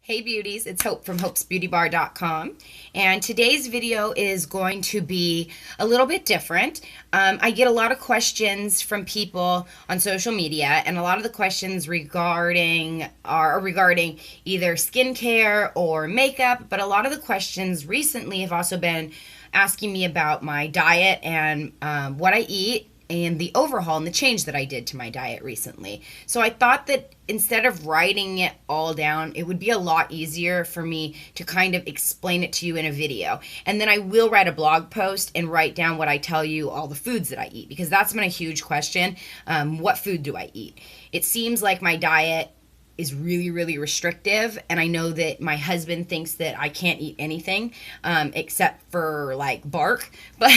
Hey beauties, it's Hope from hopesbeautybar.com, and today's video is going to be a little bit different. I get a lot of questions from people on social media, and a lot of the questions are regarding either skincare or makeup, but a lot of the questions recently have also been asking me about my diet and what I eat and the overhaul and the change that I did to my diet recently. So I thought that instead of writing it all down, it would be a lot easier for me to kind of explain it to you in a video. And then I will write a blog post and write down what I tell you, all the foods that I eat, because that's been a huge question. What food do I eat? It seems like my diet is really, really restrictive, and I know that my husband thinks that I can't eat anything except for like bark, but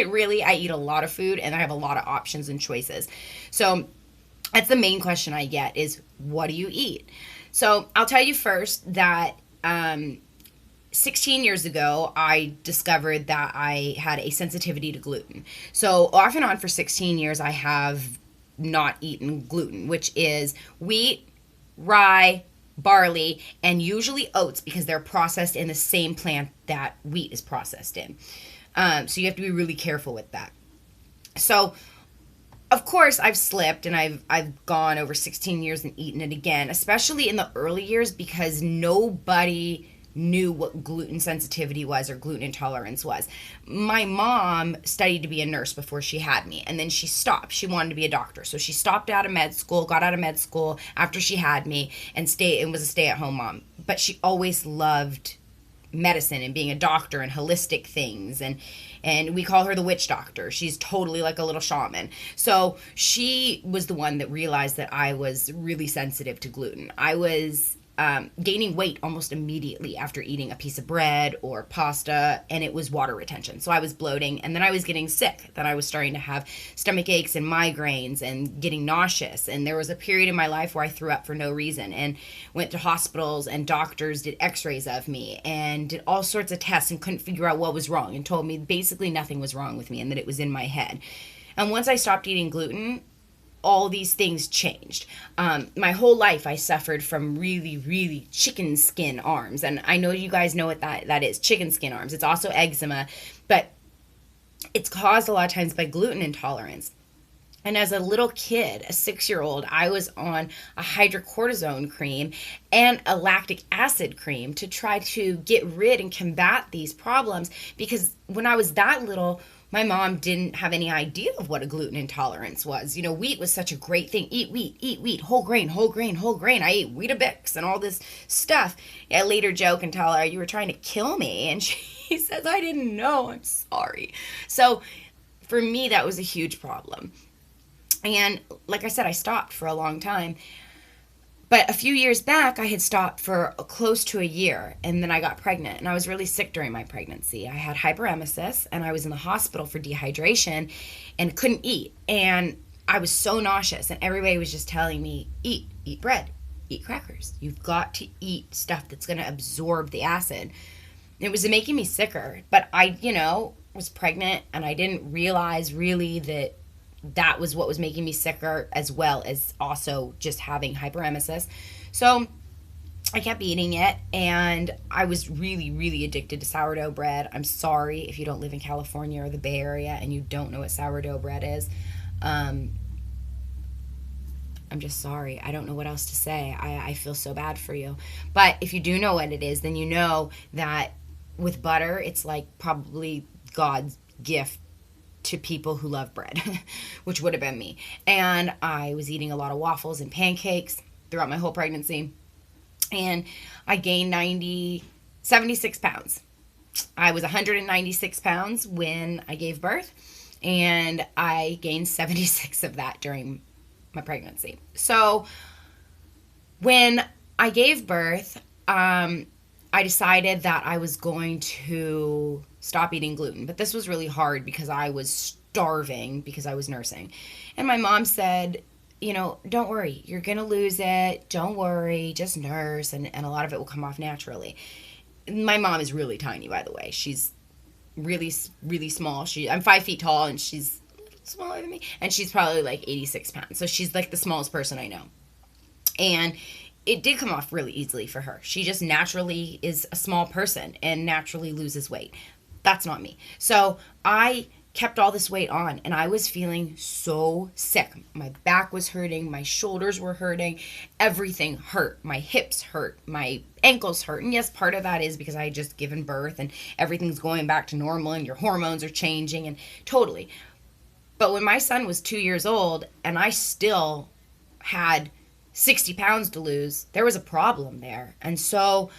really I eat a lot of food and I have a lot of options and choices. So that's the main question I get is, what do you eat? So I'll tell you first that 16 years ago, I discovered that I had a sensitivity to gluten. So off and on for 16 years, I have not eaten gluten, which is wheat, rye, barley, and usually oats, because they're processed in the same plant that wheat is processed in. So you have to be really careful with that. So, of course, I've slipped and I've gone over 16 years and eaten it again, especially in the early years, because nobody knew what gluten sensitivity was or gluten intolerance was. My mom studied to be a nurse before she had me, and then she stopped. She wanted to be a doctor. So she stopped out of med school, got out of med school after she had me, and was a stay-at-home mom. But she always loved medicine and being a doctor and holistic things, and we call her the witch doctor. She's totally like a little shaman. So she was the one that realized that I was really sensitive to gluten. I was gaining weight almost immediately after eating a piece of bread or pasta, and it was water retention. So I was bloating, and then I was getting sick. Then I was starting to have stomach aches and migraines and getting nauseous. And there was a period in my life where I threw up for no reason and went to hospitals, and doctors did x-rays of me and did all sorts of tests and couldn't figure out what was wrong, and told me basically nothing was wrong with me and that it was in my head. And once I stopped eating gluten, all these things changed. My whole life I suffered from really, really chicken skin arms. And I know you guys know what that is, chicken skin arms. It's also eczema, but it's caused a lot of times by gluten intolerance. And as a little kid, a 6-year-old, I was on a hydrocortisone cream and a lactic acid cream to try to get rid and combat these problems, because when I was that little, my mom didn't have any idea of what a gluten intolerance was. You know, wheat was such a great thing. Eat wheat, whole grain, whole grain, whole grain. I ate Weetabix and all this stuff. I later joke and tell her, you were trying to kill me. And she says, I didn't know. I'm sorry. So for me, that was a huge problem. And like I said, I stopped for a long time. But a few years back, I had stopped for close to a year, and then I got pregnant, and I was really sick during my pregnancy. I had hyperemesis, and I was in the hospital for dehydration and couldn't eat. And I was so nauseous, and everybody was just telling me, eat bread, eat crackers. You've got to eat stuff that's going to absorb the acid. It was making me sicker, but I, was pregnant, and I didn't realize really that was what was making me sicker, as well as also just having hyperemesis. So I kept eating it, and I was really, really addicted to sourdough bread. I'm sorry if you don't live in California or the Bay Area and you don't know what sourdough bread is. I'm just sorry. I don't know what else to say. I feel so bad for you. But if you do know what it is, then you know that with butter, it's like probably God's gift to people who love bread, which would have been me. And I was eating a lot of waffles and pancakes throughout my whole pregnancy. And I gained 76 pounds. I was 196 pounds when I gave birth, and I gained 76 of that during my pregnancy. So when I gave birth, I decided that I was going to stop eating gluten. But this was really hard because I was starving because I was nursing. And my mom said, don't worry, you're going to lose it. Don't worry, just nurse, and a lot of it will come off naturally. My mom is really tiny, by the way. She's really, really small. I'm 5 feet tall, and she's a little smaller than me. And she's probably like 86 pounds. So she's like the smallest person I know. And it did come off really easily for her. She just naturally is a small person and naturally loses weight. That's not me. So I kept all this weight on and I was feeling so sick. My back was hurting, my shoulders were hurting, everything hurt. My hips hurt, my ankles hurt. And yes, part of that is because I had just given birth and everything's going back to normal and your hormones are changing and totally. But when my son was 2 years old and I still had 60 pounds to lose, there was a problem there. And so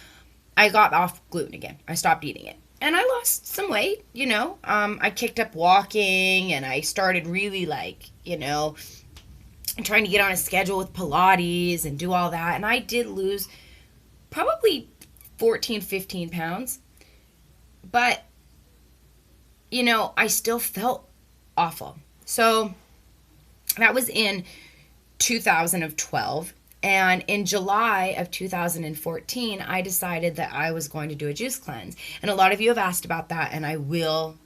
I got off gluten again. I stopped eating it. And I lost some weight, you know. I kicked up walking and I started really trying to get on a schedule with Pilates and do all that. And I did lose probably 14, 15 pounds. But, I still felt awful. So that was in 2012. And in July of 2014, I decided that I was going to do a juice cleanse. And a lot of you have asked about that, and I will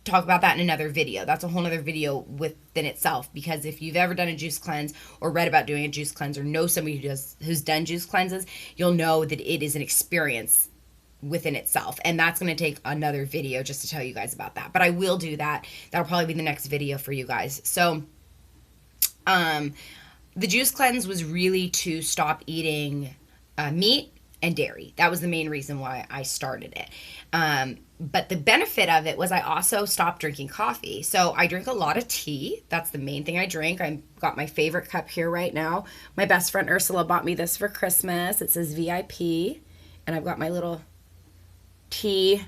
talk about that in another video. That's a whole other video within itself, because if you've ever done a juice cleanse or read about doing a juice cleanse or know somebody who's done juice cleanses, you'll know that it is an experience within itself. And that's going to take another video just to tell you guys about that. But I will do that. That'll probably be the next video for you guys. So, the juice cleanse was really to stop eating meat and dairy. That was the main reason why I started it. But the benefit of it was I also stopped drinking coffee. So I drink a lot of tea. That's the main thing I drink. I've got my favorite cup here right now. My best friend Ursula bought me this for Christmas. It says VIP. And I've got my little tea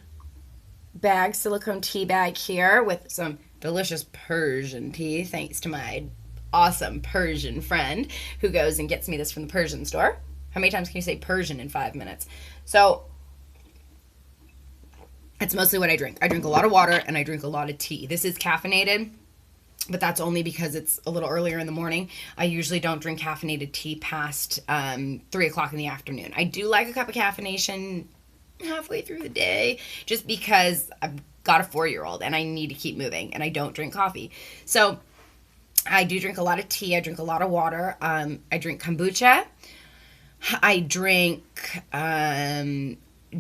bag, silicone tea bag here with some delicious Persian tea, thanks to my awesome Persian friend who goes and gets me this from the Persian store. How many times can you say Persian in 5 minutes? So that's mostly what I drink. I drink a lot of water and I drink a lot of tea. This is caffeinated, but that's only because it's a little earlier in the morning. I usually don't drink caffeinated tea past 3 o'clock in the afternoon. I do like a cup of caffeination halfway through the day just because I've got a 4-year-old and I need to keep moving and I don't drink coffee. So I do drink a lot of tea. I drink a lot of water. I drink kombucha. I drink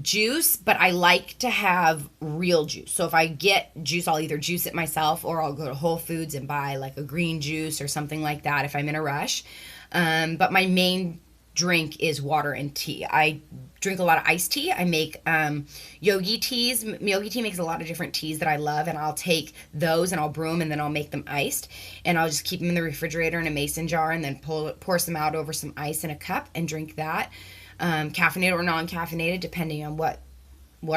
juice, but I like to have real juice. So if I get juice, I'll either juice it myself or I'll go to Whole Foods and buy like a green juice or something like that if I'm in a rush. But my main drink is water and tea. I drink a lot of iced tea. I make yogi teas. Yogi tea makes a lot of different teas that I love, and I'll take those and I'll brew them and then I'll make them iced, and I'll just keep them in the refrigerator in a mason jar and then pour some out over some ice in a cup and drink that, caffeinated or non-caffeinated depending on what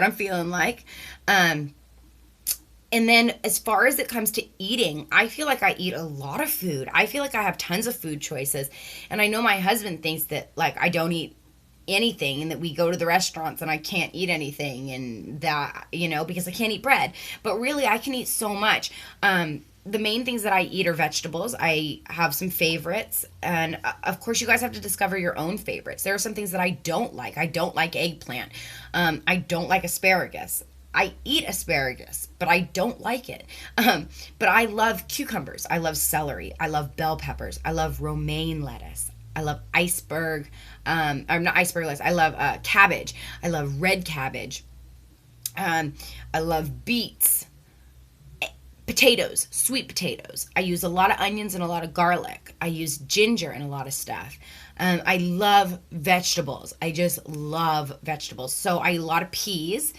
I'm feeling like. And then as far as it comes to eating, I feel like I eat a lot of food. I feel like I have tons of food choices. And I know my husband thinks that like I don't eat anything and that we go to the restaurants and I can't eat anything and that, because I can't eat bread. But really I can eat so much. The main things that I eat are vegetables. I have some favorites. And of course you guys have to discover your own favorites. There are some things that I don't like. I don't like eggplant. I don't like asparagus. I eat asparagus, but I don't like it. But I love cucumbers. I love celery. I love bell peppers. I love romaine lettuce. I love iceberg. I'm not iceberg lettuce. I love cabbage. I love red cabbage. I love beets. Potatoes, sweet potatoes. I use a lot of onions and a lot of garlic. I use ginger in a lot of stuff. I love vegetables. I just love vegetables. So I eat a lot of peas,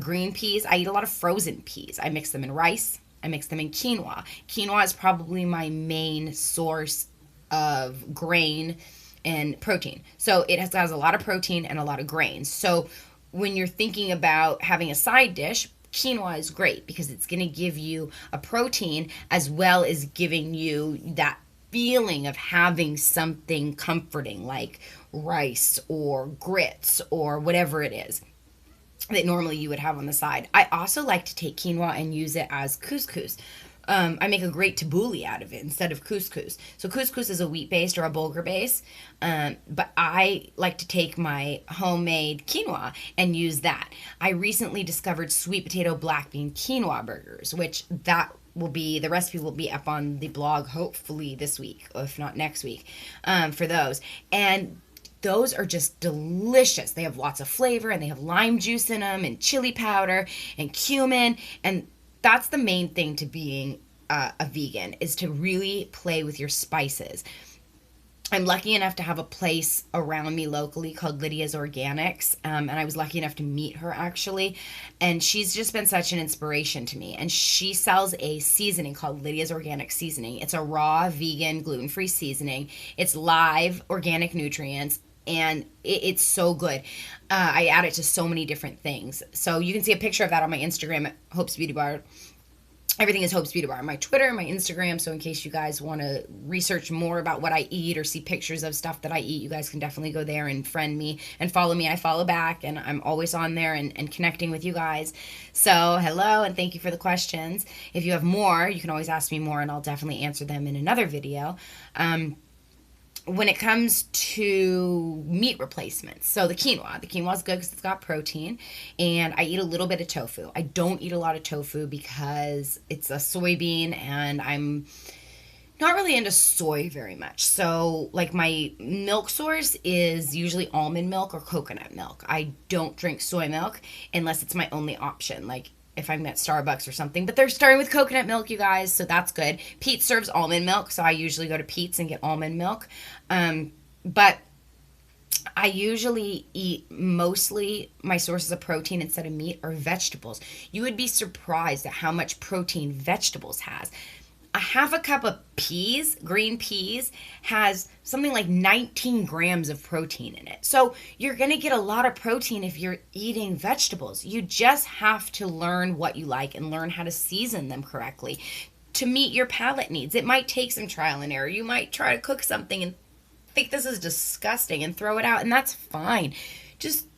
green peas. I eat a lot of frozen peas. I mix them in rice. I mix them in quinoa. Quinoa is probably my main source of grain and protein. So it has a lot of protein and a lot of grains. So when you're thinking about having a side dish, quinoa is great because it's going to give you a protein as well as giving you that feeling of having something comforting like rice or grits or whatever it is that normally you would have on the side. I also like to take quinoa and use it as couscous. I make a great tabbouleh out of it instead of couscous. So couscous is a wheat-based or a bulgur base, but I like to take my homemade quinoa and use that. I recently discovered sweet potato black bean quinoa burgers, which the recipe will be up on the blog hopefully this week, if not next week, for those. And those are just delicious. They have lots of flavor, and they have lime juice in them, and chili powder, and cumin. And that's the main thing to being a vegan, is to really play with your spices. I'm lucky enough to have a place around me locally called Lydia's Organics, and I was lucky enough to meet her, actually, and she's just been such an inspiration to me. And she sells a seasoning called Lydia's Organic Seasoning. It's a raw, vegan, gluten-free seasoning. It's live, organic nutrients, and it's so good. I add it to so many different things. So you can see a picture of that on my Instagram at Hope's Beauty Bar. Everything is Hope's Beauty Bar. My Twitter and my Instagram. So in case you guys want to research more about what I eat or see pictures of stuff that I eat, you guys can definitely go there and friend me and follow me. I follow back, and I'm always on there and connecting with you guys. So hello, and thank you for the questions. If you have more, you can always ask me more, and I'll definitely answer them in another video. When it comes to meat replacements, so the quinoa is good because it's got protein, and I eat a little bit of tofu. I don't eat a lot of tofu because it's a soybean, and I'm not really into soy very much. So like my milk source is usually almond milk or coconut milk. I don't drink soy milk unless it's my only option. Like if I'm at Starbucks or something, but they're starting with coconut milk, you guys, so that's good. Pete's serves almond milk, so I usually go to Pete's and get almond milk. But I usually eat mostly my sources of protein instead of meat or vegetables. You would be surprised at how much protein vegetables has. A half a cup of peas, green peas, has something like 19 grams of protein in it. So you're going to get a lot of protein if you're eating vegetables. You just have to learn what you like and learn how to season them correctly to meet your palate needs. It might take some trial and error. You might try to cook something and think this is disgusting and throw it out, and that's fine. Just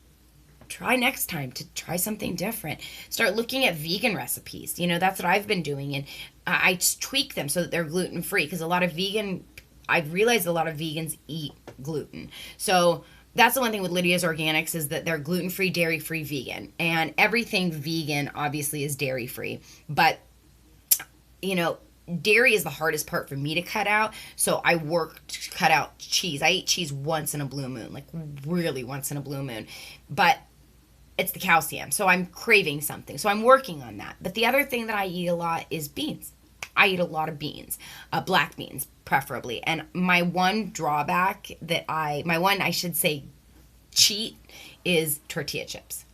try next time to try something different. Start looking at vegan recipes. That's what I've been doing, and I tweak them so that they're gluten-free, because I've realized a lot of vegans eat gluten. So that's the one thing with Lydia's Organics, is that they're gluten-free, dairy-free, vegan. And everything vegan obviously is dairy-free. But, dairy is the hardest part for me to cut out. So I work to cut out cheese. I eat cheese once in a blue moon, like really once in a blue moon. But it's the calcium. So I'm craving something. So I'm working on that. But the other thing that I eat a lot is beans. I eat a lot of beans, black beans preferably. And my one drawback I should say cheat is tortilla chips.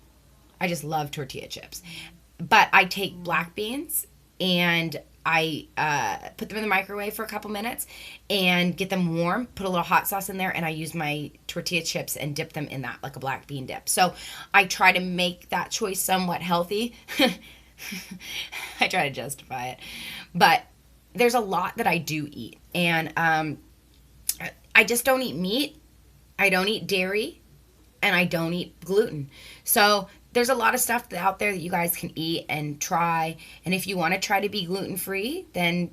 I just love tortilla chips. But I take black beans and I put them in the microwave for a couple minutes and get them warm, put a little hot sauce in there, and I use my tortilla chips and dip them in that like a black bean dip. So I try to make that choice somewhat healthy. I try to justify it. But there's a lot that I do eat. And I just don't eat meat. I don't eat dairy. And I don't eat gluten. So there's a lot of stuff out there that you guys can eat and try. And if you want to try to be gluten-free, then,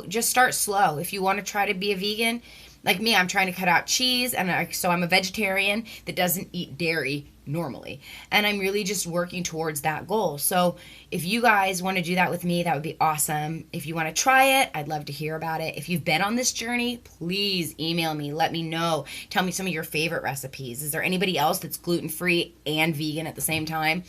just start slow. If you want to try to be a vegan, like me, I'm trying to cut out cheese. And so I'm a vegetarian that doesn't eat dairy normally. And I'm really just working towards that goal. So if you guys want to do that with me, that would be awesome. If you want to try it, I'd love to hear about it. If you've been on this journey, please email me. Let me know. Tell me some of your favorite recipes. Is there anybody else that's gluten-free and vegan at the same time?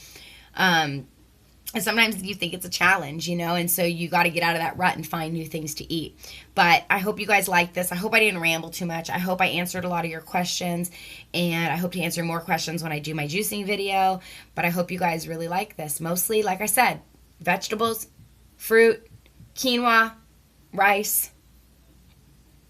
And sometimes you think it's a challenge, and so you got to get out of that rut and find new things to eat. But I hope you guys like this. I hope I didn't ramble too much. I hope I answered a lot of your questions, and I hope to answer more questions when I do my juicing video. But I hope you guys really like this. Mostly, like I said, vegetables, fruit, quinoa, rice.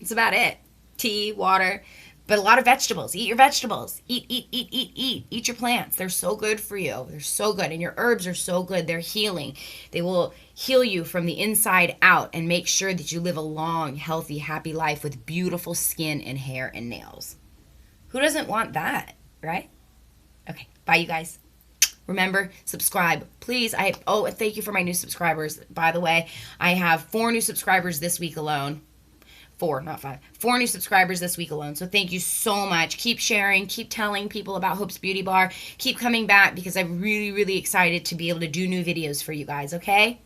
That's about it. Tea, water. But a lot of vegetables. Eat your vegetables. Eat. Eat your plants. They're so good for you. They're so good. And your herbs are so good. They're healing. They will heal you from the inside out and make sure that you live a long, healthy, happy life with beautiful skin and hair and nails. Who doesn't want that, right? Okay. Bye, you guys. Remember, subscribe, please. And thank you for my new subscribers. By the way, I have 4 new subscribers this week alone. 4, not 5. 4 new subscribers this week alone. So thank you so much. Keep sharing. Keep telling people about Hope's Beauty Bar. Keep coming back because I'm really, really excited to be able to do new videos for you guys, okay?